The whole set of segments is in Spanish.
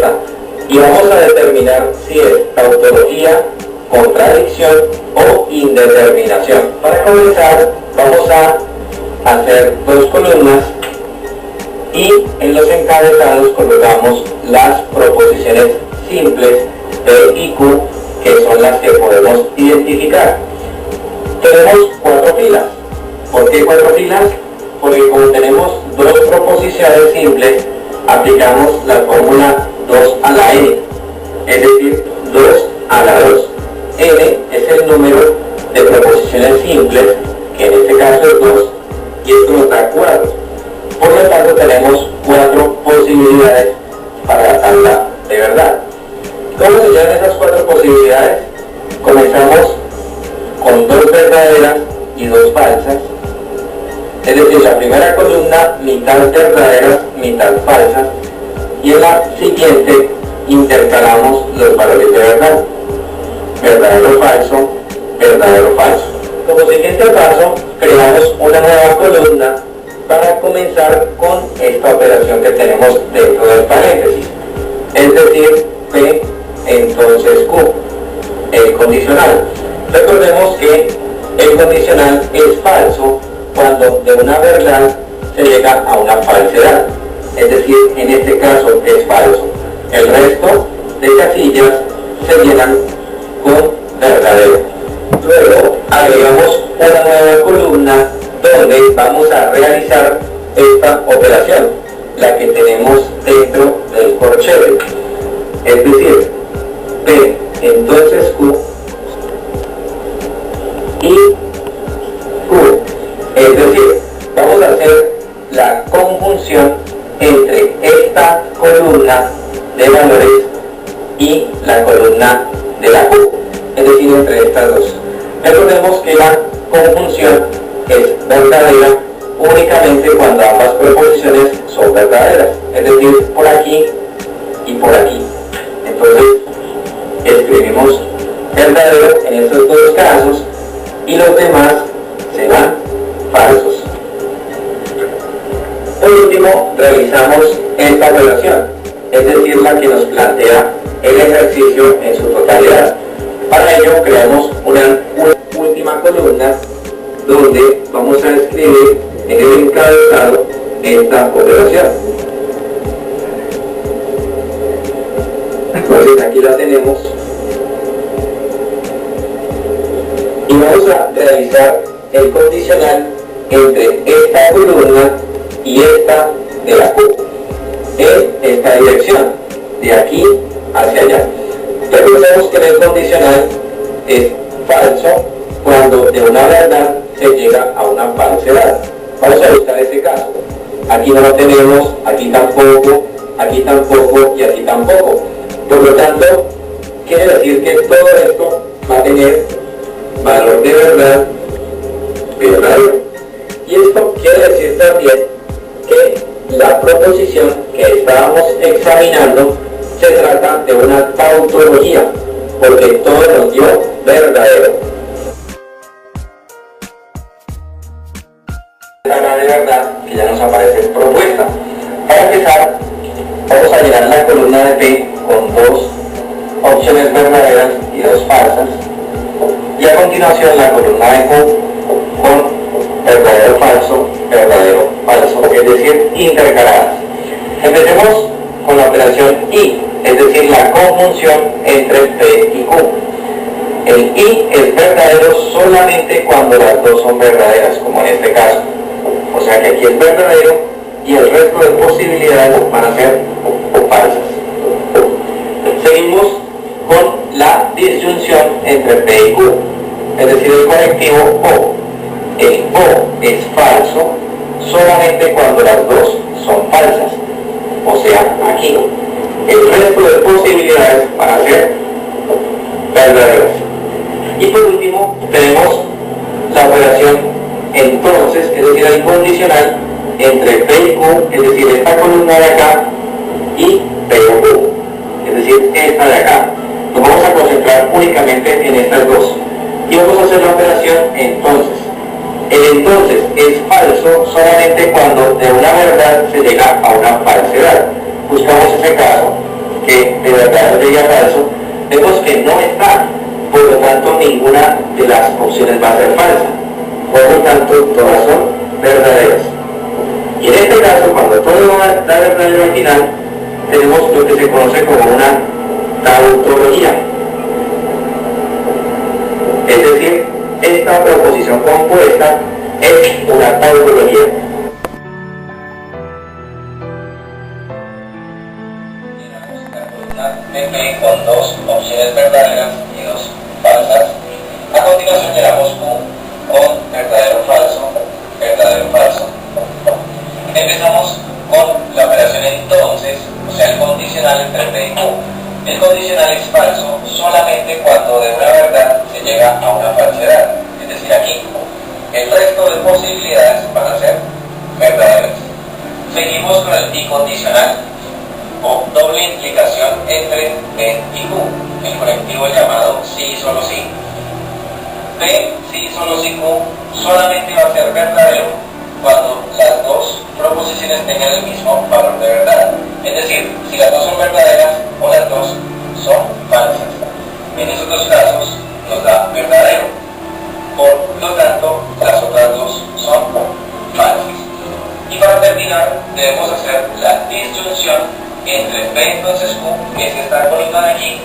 esta. Y vamos a determinar si es tautología, contradicción o indeterminación. Para comenzar, vamos a hacer dos columnas y en los encabezados colocamos las proposiciones simples P y Q, que son las que podemos identificar. Tenemos 4 filas. ¿Por qué 4 filas? Porque como tenemos dos proposiciones simples, aplicamos la fórmula 2 a la n, es decir, 2 a la 2. N es el número de proposiciones simples, que en este caso es 2, y esto nos da 4. Por lo tanto, tenemos 4 posibilidades para la tabla de verdad. ¿Cómo se llaman esas 4 posibilidades? Comenzamos con 2 verdaderas y 2 falsas. Es decir, la primera columna, mitad verdaderas, mitad falsas, y en la siguiente intercalamos los valores de verdad. Verdadero, falso, verdadero, falso. Como siguiente paso, creamos una nueva columna para comenzar con esta operación que tenemos dentro del paréntesis. Es decir, P, entonces Q, el condicional. Recordemos que el condicional es falso cuando de una verdad se llega a una falsedad. Es decir, en este caso es falso. El resto de casillas se llenan con verdadero. Luego agregamos una nueva columna donde vamos a realizar esta operación, la que tenemos dentro del corchete. Es decir, P, entonces Q, y Q. Es decir, vamos a hacer la conjunción entre esta columna de valores y la columna de la Q, es decir, entre estas dos. Recordemos que la conjunción es verdadera únicamente cuando ambas proposiciones son verdaderas, es decir, por aquí y por aquí. Entonces, escribimos verdadero en estos dos casos y los demás serán falsos. Por último, realizamos esta operación, es decir, la que nos plantea el ejercicio en su totalidad. Para ello creamos una última columna donde vamos a escribir en el encabezado esta operación. Entonces aquí la tenemos y vamos a realizar el condicional entre esta columna y esta de la Q en esta dirección, de aquí hacia allá. Recordemos que el condicional es falso cuando de una verdad se llega a una falsedad. Vamos a buscar ese caso. Aquí no lo tenemos, aquí tampoco y aquí tampoco. Por lo tanto, quiere decir que todo esto va a tener valor de verdad verdadero. Y esto quiere decir también que la proposición que estábamos examinando se trata de una tautología, porque todo nos dio verdadero. La de verdad que ya nos aparece propuesta. Para empezar, vamos a llenar la columna de P con 2 opciones verdaderas y 2 falsas, y a continuación la columna de Q con verdadero, falso, es decir, intercaladas. Empecemos con la operación I, es decir, la conjunción entre P y Q. El I es verdadero solamente cuando las dos son verdaderas, como en este caso. O sea que aquí es verdadero y el resto de posibilidades van a ser falsas. Seguimos con la disyunción entre P y Q, es decir, el conectivo O. El O es falso solamente cuando las dos son falsas, o sea, aquí. El resto de posibilidades van a ser verdaderas. Y por último, tenemos la operación entonces, es decir, el condicional entre P y Q, es decir, esta columna de acá, y P o Q, es decir, esta de acá. Nos vamos a concentrar únicamente en estas dos. Y vamos a hacer la operación entonces. El entonces es falso solamente cuando de una verdad se llega a una falsedad. Buscamos ese caso que de verdad llegue a falso, vemos que no está, por lo tanto ninguna de las opciones va a ser falsa, por lo tanto todas son verdaderas. Y en este caso, cuando todo da verdadero al final, tenemos lo que se conoce como una tautología. Es decir, esta proposición compuesta es una tautología. P con dos opciones verdaderas y dos falsas. A continuación llenamos Q con verdadero falso, verdadero falso. Empezamos con la operación entonces, o sea el condicional entre P y Q. El condicional es falso solamente cuando de una verdad se llega a una falsedad, es decir aquí. El resto de posibilidades van a ser verdaderas. Seguimos con el bicondicional o doble implicación entre P y Q, el conectivo llamado sí y solo sí. P, sí y solo sí, Q solamente va a ser verdadero cuando las dos proposiciones tengan el mismo valor de verdad. Es decir, si las dos son verdaderas o las dos son falsas. En esos dos casos nos da verdadero. Por lo tanto, las otras dos son falsas. Y para terminar, debemos hacer la disyunción entre P entonces Q, que es esta columna de aquí,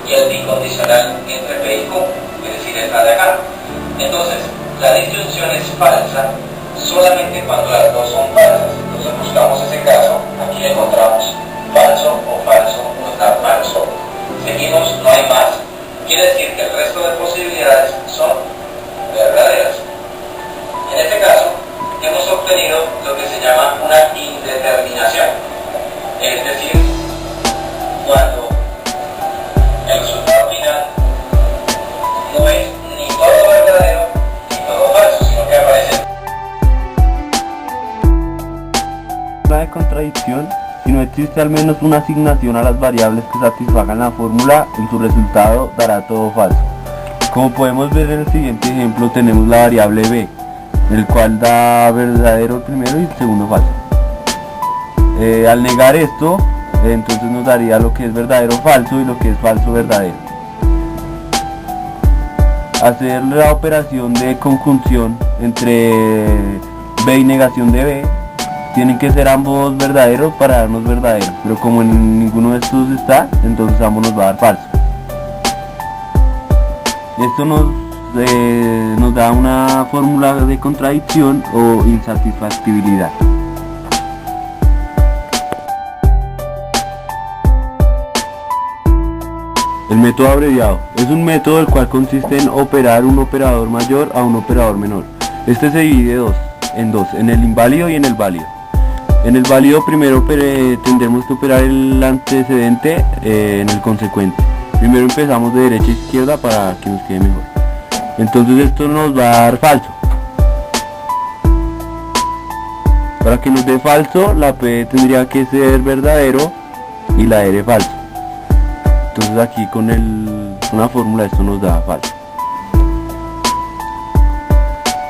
y el bicondicional entre P y Q, es decir, esta de acá. Entonces, la disyunción es falsa solamente cuando las dos son falsas. Entonces buscamos ese caso, aquí encontramos falso o falso, nos da falso. Seguimos, no hay más, quiere decir que el resto de posibilidades son verdaderas. En este caso, hemos obtenido lo que se llama una indeterminación. Es decir, cuando el resultado final no es ni todo verdadero ni todo falso, sino que aparece de contradicción, si no existe al menos una asignación a las variables que satisfagan la fórmula, en su resultado dará todo falso. Como podemos ver en el siguiente ejemplo, tenemos la variable b, el cual da verdadero el primero y el segundo falso. Al negar esto, entonces nos daría lo que es verdadero falso y lo que es falso verdadero. Hacer la operación de conjunción entre b y negación de b, tienen que ser ambos verdaderos para darnos verdadero, pero como en ninguno de estos está, entonces ambos nos va a dar falso. Esto nos da una fórmula de contradicción o insatisfactibilidad. El método abreviado es un método el cual consiste en operar un operador mayor a un operador menor. Este se divide en dos, en el inválido y en el válido. En el válido primero tendremos que operar el antecedente en el consecuente. Primero empezamos de derecha a izquierda para que nos quede mejor. Entonces esto nos va a dar falso. Para que nos dé falso, la P tendría que ser verdadero y la R falso. Entonces aquí con una fórmula esto nos da falso.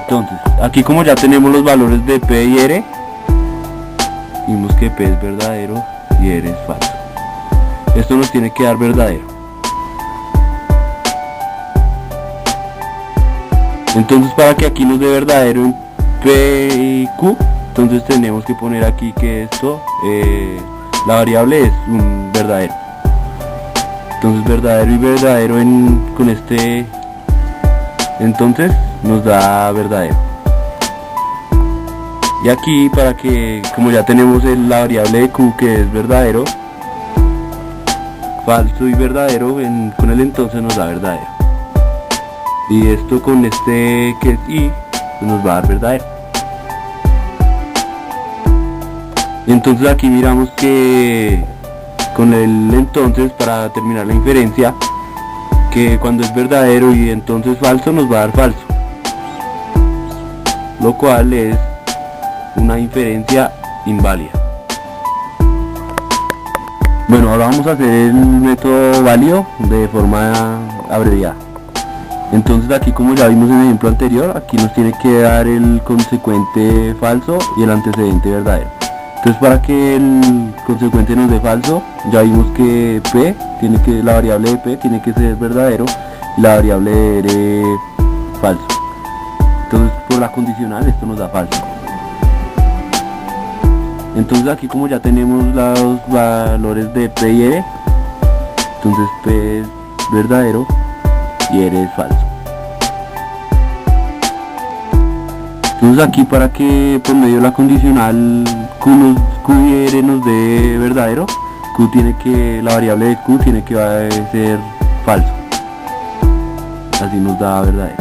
Entonces, aquí como ya tenemos los valores de P y R, vimos que P es verdadero y R es falso. Esto nos tiene que dar verdadero. Entonces para que aquí nos dé verdadero en P y Q, entonces tenemos que poner aquí que esto, la variable es un verdadero. Entonces verdadero y verdadero con este, entonces nos da verdadero. Y aquí para que, como ya tenemos la variable de Q que es verdadero, falso y verdadero, con el entonces nos da verdadero. Y esto con este que es I, pues nos va a dar verdadero. Entonces aquí miramos que con el entonces, para terminar la inferencia, que cuando es verdadero y entonces falso nos va a dar falso, lo cual es una inferencia inválida. Bueno, ahora vamos a hacer el método válido de forma abreviada. Entonces aquí, como ya vimos en el ejemplo anterior, aquí nos tiene que dar el consecuente falso y el antecedente verdadero. Entonces, para que el consecuente nos dé falso, ya vimos que la variable de P tiene que ser verdadero y la variable de R falso. Entonces, por la condicional esto nos da falso. Entonces aquí, como ya tenemos los valores de P y R, entonces P es verdadero y R es falso. Entonces aquí, para que por medio de la condicional Q y R nos dé verdadero, la variable de Q tiene que ser falso. Así nos da verdadero.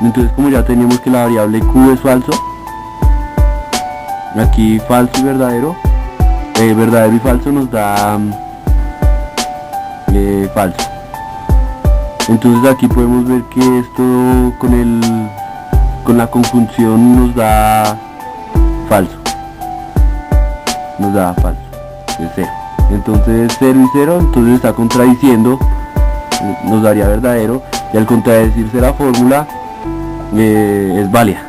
Entonces, como ya tenemos que la variable Q es falso, aquí falso y verdadero, verdadero y falso nos da falso. Entonces aquí podemos ver que esto con la conjunción nos da falso, es 0. Entonces 0 y 0, entonces está contradiciendo, nos daría verdadero, y al contradecirse la fórmula es válida.